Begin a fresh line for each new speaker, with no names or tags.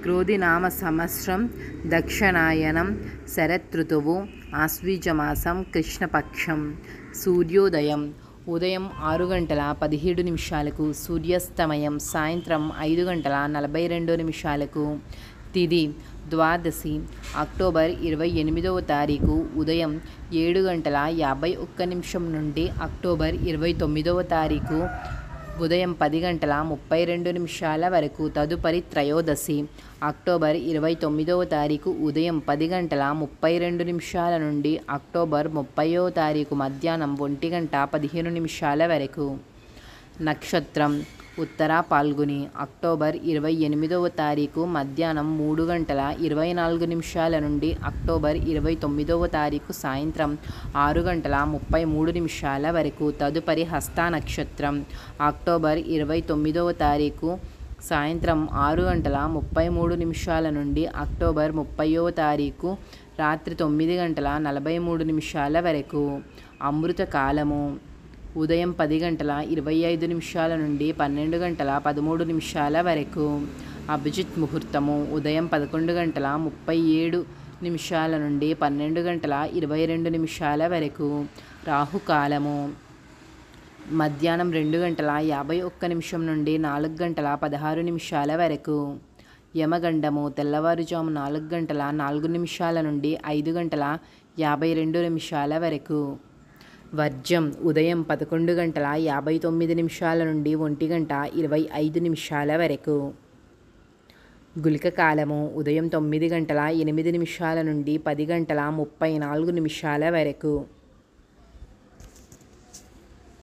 క్రోధినామ సంవత్సరం దక్షిణాయనం శరదృతువు ఆశ్వీజమాసం కృష్ణపక్షం. సూర్యోదయం ఉదయం 6 గంటల 17 నిమిషాలకు, సూర్యాస్తమయం సాయంత్రం 5 గంటల 42 నిమిషాలకు. తిథి ద్వాదశి అక్టోబర్ 28వ తారీఖు ఉదయం 7 గంటల 51 నిమిషం నుండి అక్టోబర్ 29వ తారీఖు ఉదయం 10 గంటల 32 నిమిషాల వరకు. తదుపరి త్రయోదశి అక్టోబర్ 29వ తారీఖు ఉదయం 10 గంటల 32 నిమిషాల నుండి అక్టోబర్ 30వ తారీఖు మధ్యాహ్నం 1 గంట 15 నిమిషాల వరకు. నక్షత్రం ఉత్తర పాల్గొని అక్టోబర్ 28వ తారీఖు మధ్యాహ్నం 3 గంటల 24 నిమిషాల నుండి అక్టోబర్ 29వ తారీఖు సాయంత్రం 6 గంటల 33 నిమిషాల వరకు. తదుపరి హస్త నక్షత్రం అక్టోబర్ 29వ తారీఖు సాయంత్రం 6 గంటల 33 నిమిషాల నుండి అక్టోబర్ 30వ తారీఖు రాత్రి 9 గంటల 43 నిమిషాల వరకు. అమృత కాలము ఉదయం 10 గంటల 25 నిమిషాల నుండి 12 గంటల 13 నిమిషాల వరకు. అభిజిత్ ముహూర్తము ఉదయం 11 గంటల 37 నిమిషాల నుండి 12 గంటల 22 నిమిషాల వరకు. రాహుకాలము మధ్యాహ్నం 2 గంటల 51 నిమిషం నుండి 4 గంటల 16 నిమిషాల వరకు. యమగండము తెల్లవారుజాము 4 గంటల 4 నిమిషాల నుండి 5 గంటల 52 నిమిషాల వరకు. వర్జం ఉదయం 11 గంటల 59 నిమిషాల నుండి 1 గంట 25 నిమిషాల వరకు. గుళిక కాలము ఉదయం 9 గంటల 8 నిమిషాల నుండి 10 గంటల 34 నిమిషాల వరకు.